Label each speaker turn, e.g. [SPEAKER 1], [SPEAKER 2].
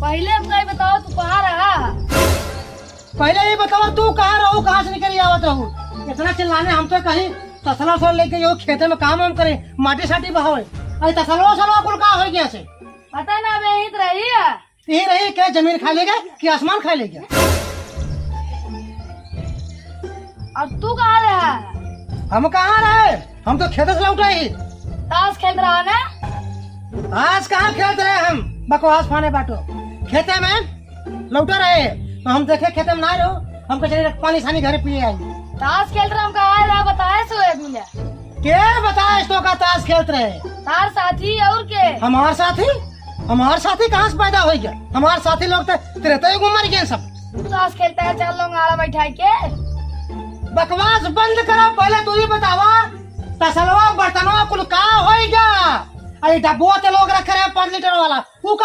[SPEAKER 1] पहले हमको ये बताओ तू कहाँ रहा?
[SPEAKER 2] पहले ये बताओ तू कहाँ रहो, कहाँ से निकल आवत रहू? इतना चिल्लाने हम तो कहीं तसला उसल लेके जो खेते में काम हम करे, माटी साटी बहावे। अरे तसलवा सलवा कुल का हो गया से?
[SPEAKER 1] पता ना मैं यहीं तो रही है।
[SPEAKER 2] यही रही क्या? जमीन खा लेगा कि आसमान खा लेगा?
[SPEAKER 1] अब तू कहाँ रहा?
[SPEAKER 2] हम कहाँ रहे? हम तो खेत से लौटे ही।
[SPEAKER 1] ताश खेल रहा ना?
[SPEAKER 2] आज कहाँ खेलते रहे हम? बकवास फाने बाटो। खेते में लौटे रहे तो हम देखे खेते में ना रहो, हमको चले पानी सानी घर पिए आई।
[SPEAKER 1] ताश खेल रहा हम कहाँ रहा बताए सोएब मिले।
[SPEAKER 2] के बताए तो का ताश खेलते रहे?
[SPEAKER 1] तार साथी और के?
[SPEAKER 2] हमार साथी? हमार साथी कहाँ से पैदा हो गया? हमार साथी लोग तो तेरे तो मर गए सब।
[SPEAKER 1] ताश खेलता है, चल लोग आड़ा बैठा के।
[SPEAKER 2] बकवास बंद करो, पहले तू ही बतावा तसलवा बर्तनवा कुल का हो गया? अरे डब्बुआ ते लोग रखे रहे 5 लीटर वाला, वो का